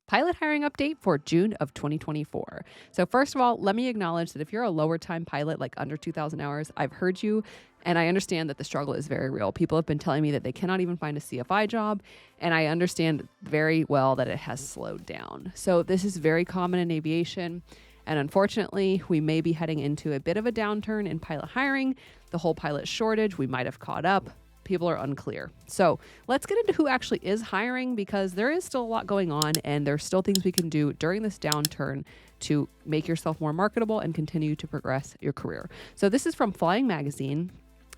Pilot hiring update for June of 2024. So first of all, let me acknowledge that if you're a lower time pilot, like under 2,000 hours, I've heard you, and I understand that the struggle is very real. People have been telling me that they cannot even find a CFI job, and I understand very well that it has slowed down. So this is very common in aviation, and unfortunately, we may be heading into a bit of a downturn in pilot hiring. The whole pilot shortage, we might have caught up. People are unclear. So let's get into who actually is hiring, because there is still a lot going on and there's still things we can do during this downturn to make yourself more marketable and continue to progress your career. So this is from Flying Magazine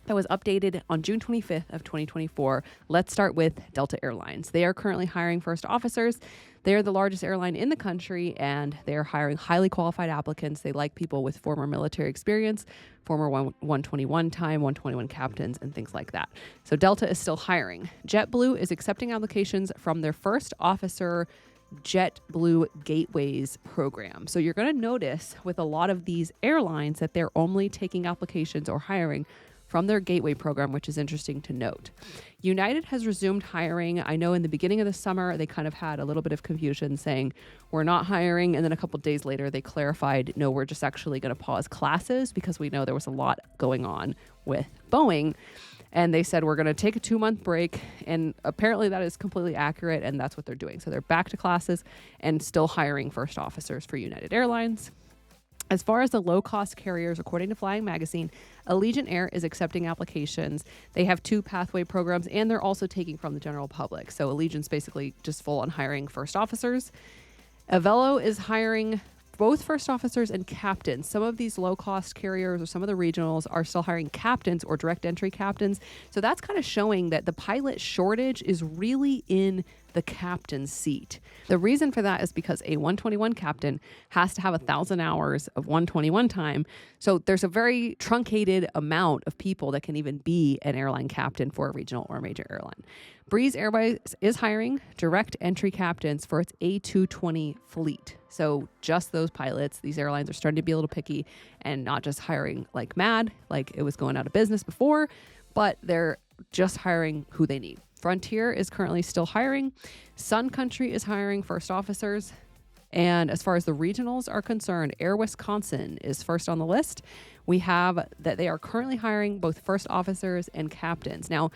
that was updated on June 25th of 2024. Let's start with Delta Airlines. They are currently hiring first officers. They are the largest airline in the country, and they are hiring highly qualified applicants. They like people with former military experience, former 121 time, 121 captains, and things like that. So Delta is still hiring. JetBlue is accepting applications from their first officer JetBlue Gateways program. So you're going to notice with a lot of these airlines that they're only taking applications or hiring from their Gateway program, which is interesting to note. United has resumed hiring. I know in the beginning of the summer, they kind of had a little bit of confusion saying, we're not hiring. And then a couple of days later, they clarified, no, we're just actually going to pause classes because we know there was a lot going on with Boeing. And they said, we're going to take a 2-month break. And apparently that is completely accurate. And that's what they're doing. So they're back to classes and still hiring first officers for United Airlines. As far as the low-cost carriers, according to Flying Magazine, Allegiant Air is accepting applications. They have 2 pathway programs, and they're also taking from the general public. So Allegiant's basically just full on hiring first officers. Avelo is hiring both first officers and captains. Some of these low-cost carriers or some of the regionals are still hiring captains or direct entry captains. So that's kind of showing that the pilot shortage is really in the captain's seat. The reason for that is because a 121 captain has to have 1,000 hours of 121 time. So there's a very truncated amount of people that can even be an airline captain for a regional or major airline. Breeze Airways is hiring direct entry captains for its A220 fleet. So just those pilots. These airlines are starting to be a little picky and not just hiring like mad, like it was going out of business before, but they're just hiring who they need. Frontier is currently still hiring. Sun Country is hiring first officers. And as far as the regionals are concerned, Air Wisconsin is first on the list. We have that they are currently hiring both first officers and captains. Now,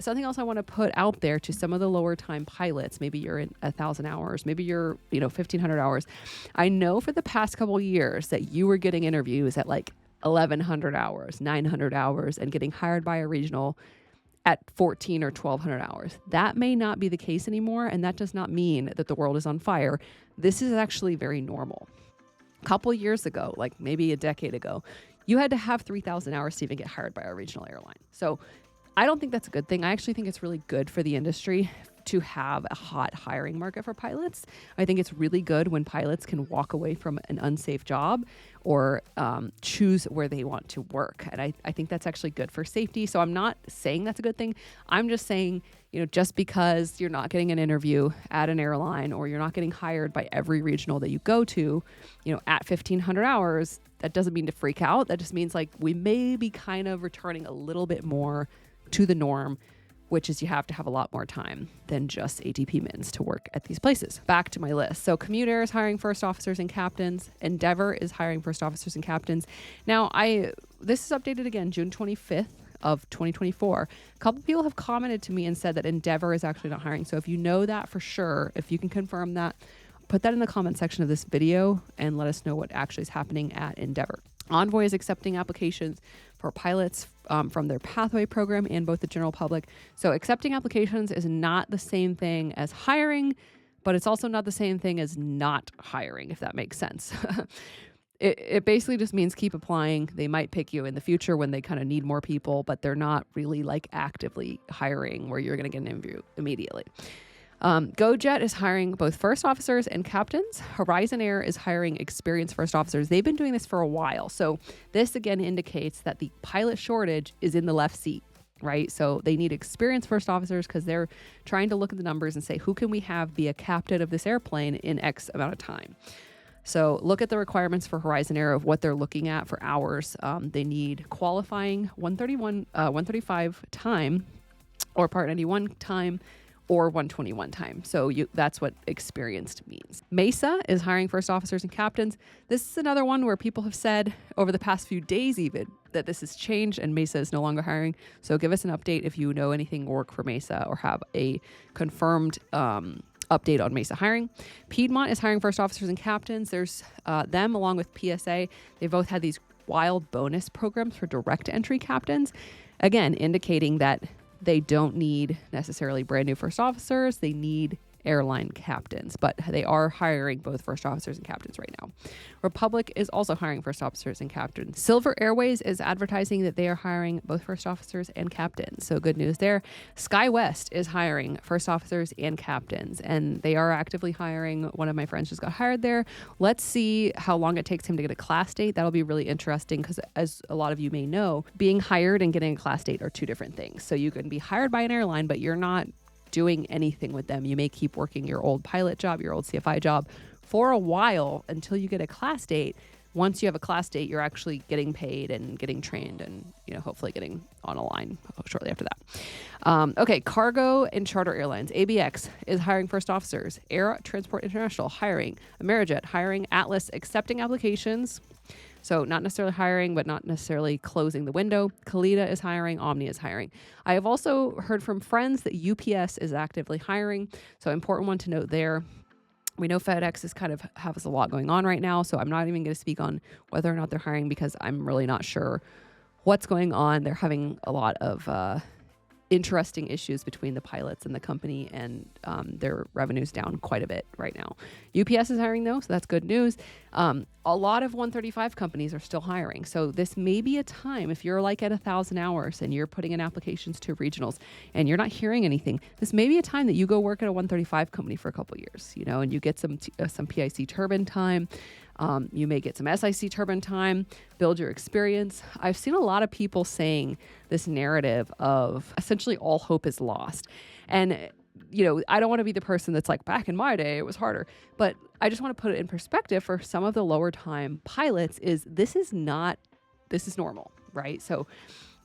something else I want to put out there to some of the lower time pilots, maybe you're in 1,000 hours, maybe you're, 1,500 hours. I know for the past couple of years that you were getting interviews at like 1,100 hours, 900 hours, and getting hired by a regional at 1,400 or 1,200 hours. That may not be the case anymore, and that does not mean that the world is on fire. This is actually very normal. A couple years ago, like maybe a decade ago, you had to have 3,000 hours to even get hired by a regional airline. So I don't think that's a good thing. I actually think it's really good for the industry to have a hot hiring market for pilots. I think it's really good when pilots can walk away from an unsafe job or choose where they want to work. And I think that's actually good for safety. So I'm not saying that's a good thing. I'm just saying, just because you're not getting an interview at an airline or you're not getting hired by every regional that you go to, at 1,500 hours, that doesn't mean to freak out. That just means like we may be kind of returning a little bit more to the norm, which is you have to have a lot more time than just ATP mins to work at these places. Back to my list. So Commute Air is hiring first officers and captains. Endeavor is hiring first officers and captains. Now, this is updated again, June 25th of 2024. A couple people have commented to me and said that Endeavor is actually not hiring. So if you know that for sure, if you can confirm that, put that in the comment section of this video and let us know what actually is happening at Endeavor. Envoy is accepting applications for pilots from their pathway program and both the general public. So accepting applications is not the same thing as hiring, but it's also not the same thing as not hiring, if that makes sense. It basically just means keep applying. They might pick you in the future when they kind of need more people, but they're not really like actively hiring where you're going to get an interview immediately. GoJet is hiring both first officers and captains. Horizon Air is hiring experienced first officers. They've been doing this for a while. So this again indicates that the pilot shortage is in the left seat, right? So they need experienced first officers because they're trying to look at the numbers and say, who can we have be a captain of this airplane in X amount of time? So look at the requirements for Horizon Air of what they're looking at for hours. They need qualifying 135 time or Part 91 time or 121 time. So that's what experienced means. Mesa is hiring first officers and captains. This is another one where people have said over the past few days even that this has changed and Mesa is no longer hiring. So give us an update if you know anything work for Mesa or have a confirmed update on Mesa hiring. Piedmont is hiring first officers and captains. There's them along with PSA. They both had these wild bonus programs for direct entry captains. Again, indicating that they don't need necessarily brand new first officers. They need airline captains, but they are hiring both first officers and captains right now. Republic is also hiring first officers and captains. Silver Airways is advertising that they are hiring both first officers and captains. So good news there. SkyWest is hiring first officers and captains, and they are actively hiring. One of my friends just got hired there. Let's see how long it takes him to get a class date. That'll be really interesting because, as a lot of you may know, being hired and getting a class date are two different things. So you can be hired by an airline, but you're not doing anything with them. You may keep working your old pilot job, your old CFI job for a while until you get a class date. Once you have a class date, you're actually getting paid and getting trained and, hopefully getting on a line shortly after that. Okay, Cargo and Charter Airlines. ABX is hiring first officers. Air Transport International hiring. Amerijet hiring. Atlas accepting applications. So not necessarily hiring, but not necessarily closing the window. Kalita is hiring. Omni is hiring. I have also heard from friends that UPS is actively hiring. So important one to note there. We know FedEx is kind of has a lot going on right now. So I'm not even going to speak on whether or not they're hiring because I'm really not sure what's going on. They're having a lot of interesting issues between the pilots and the company, and their revenue's down quite a bit right now. UPS is hiring though, so that's good news. A lot of 135 companies are still hiring. So this may be a time, if you're like at 1,000 hours and you're putting in applications to regionals and you're not hearing anything, this may be a time that you go work at a 135 company for a couple years, and you get some PIC turbine time. You may get some SIC turbine time, build your experience. I've seen a lot of people saying this narrative of essentially all hope is lost. And, I don't want to be the person that's like, back in my day, it was harder. But I just want to put it in perspective for some of the lower time pilots this is normal, right? So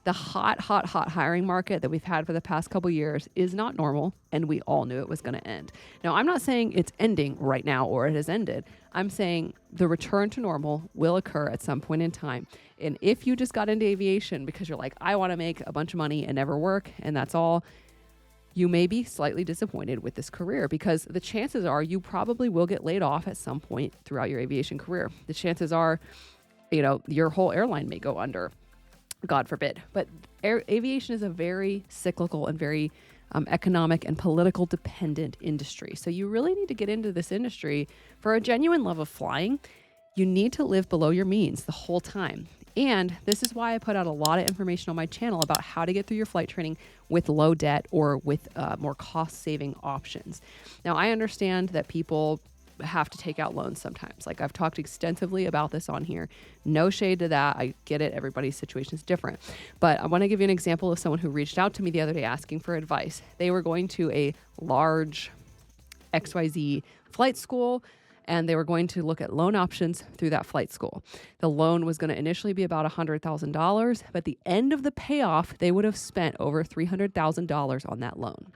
the hot hiring market that we've had for the past couple years is not normal, and we all knew it was going to end. Now, I'm not saying it's ending right now or it has ended. I'm saying the return to normal will occur at some point in time. And if you just got into aviation because you're like, I want to make a bunch of money and never work, and that's all, you may be slightly disappointed with this career because the chances are you probably will get laid off at some point throughout your aviation career. The chances are, your whole airline may go under. God forbid. But aviation is a very cyclical and very economic and political dependent industry. So you really need to get into this industry for a genuine love of flying. You need to live below your means the whole time. And this is why I put out a lot of information on my channel about how to get through your flight training with low debt or with more cost-saving options. Now, I understand that people have to take out loans sometimes. Like I've talked extensively about this on here. No shade to that. I get it. Everybody's situation is different. But I want to give you an example of someone who reached out to me the other day asking for advice. They were going to a large XYZ flight school, and they were going to look at loan options through that flight school. The loan was going to initially be about $100,000, but at the end of the payoff, they would have spent over $300,000 on that loan.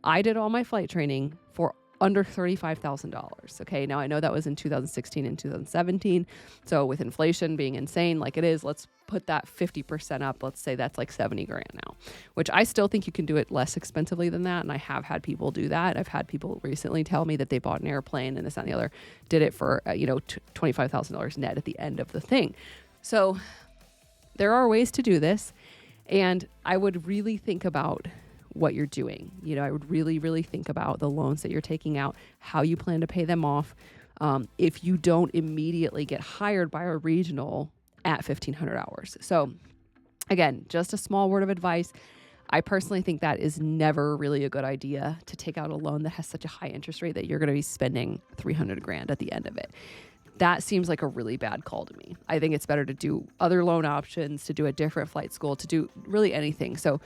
I did all my flight training for under $35,000. Okay. Now I know that was in 2016 and 2017. So with inflation being insane like it is, let's put that 50% up. Let's say that's like 70 grand now, which I still think you can do it less expensively than that. And I have had people do that. I've had people recently tell me that they bought an airplane and this, that, and the other, did it for, $25,000 net at the end of the thing. So there are ways to do this. And I would really think about what you're doing. I would really, really think about the loans that you're taking out, how you plan to pay them off. If you don't immediately get hired by a regional at 1,500 hours. So again, just a small word of advice. I personally think that is never really a good idea to take out a loan that has such a high interest rate that you're going to be spending 300 grand at the end of it. That seems like a really bad call to me. I think it's better to do other loan options, to do a different flight school, to do really anything. So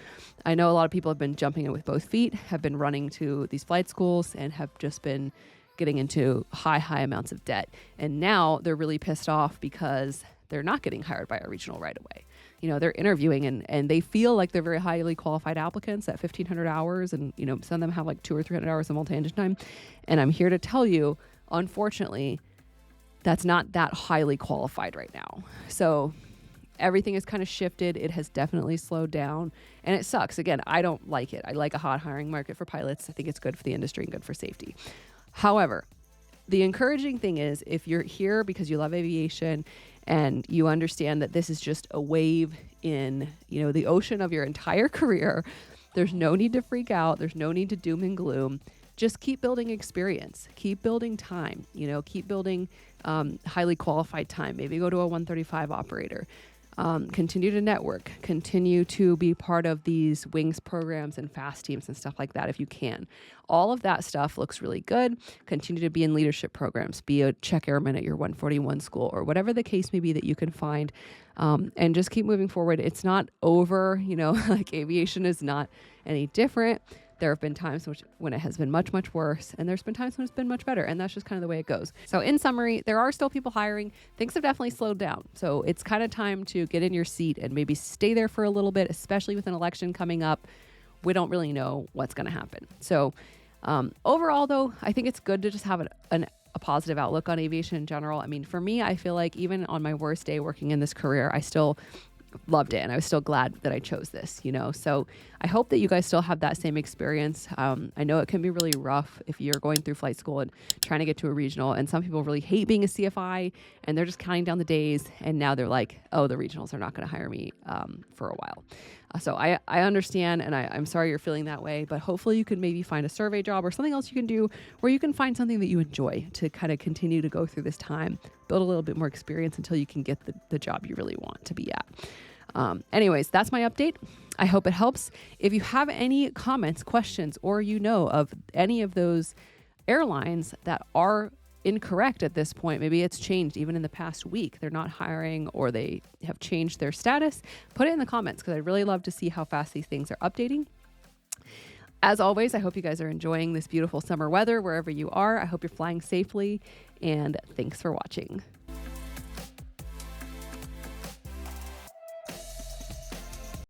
I know a lot of people have been jumping in with both feet, have been running to these flight schools, and have just been getting into high amounts of debt. And now they're really pissed off because they're not getting hired by a regional right away. they're interviewing and they feel like they're very highly qualified applicants at 1,500 hours. And, some of them have like 200 or 300 hours of multi-engine time. And I'm here to tell you, unfortunately, that's not that highly qualified right now. So everything has kind of shifted. It has definitely slowed down, and it sucks. Again, I don't like it. I like a hot hiring market for pilots. I think it's good for the industry and good for safety. However, the encouraging thing is, if you're here because you love aviation and you understand that this is just a wave in, the ocean of your entire career, there's no need to freak out. There's no need to doom and gloom. Just keep building experience, keep building time, keep building highly qualified time. Maybe go to a 135 operator. Continue to network, continue to be part of these wings programs and fast teams and stuff like that if you can. All of that stuff looks really good. Continue to be in leadership programs, be a check airman at your 141 school or whatever the case may be that you can find, and just keep moving forward. It's not over, like aviation is not any different. There have been times when it has been much, much worse, and there's been times when it's been much better, and that's just kind of the way it goes. So in summary, there are still people hiring. Things have definitely slowed down. So it's kind of time to get in your seat and maybe stay there for a little bit, especially with an election coming up. We don't really know what's going to happen. So overall, though, I think it's good to just have a positive outlook on aviation in general. I mean, for me, I feel like even on my worst day working in this career, I still loved it, and I was still glad that I chose this, so I hope that you guys still have that same experience. I know it can be really rough if you're going through flight school and trying to get to a regional, and some people really hate being a CFI and they're just counting down the days, and now they're like, oh, the regionals are not going to hire me for a while. So I understand, and I'm sorry you're feeling that way, but hopefully you can maybe find a survey job or something else you can do where you can find something that you enjoy to kind of continue to go through this time, build a little bit more experience until you can get the job you really want to be at. Anyways, that's my update. I hope it helps. If you have any comments, questions, or of any of those airlines that are incorrect at this point, maybe it's changed even in the past week, they're not hiring or they have changed their status, put it in the comments because I'd really love to see how fast these things are updating. As always, I hope you guys are enjoying this beautiful summer weather wherever you are. I hope you're flying safely, and thanks for watching.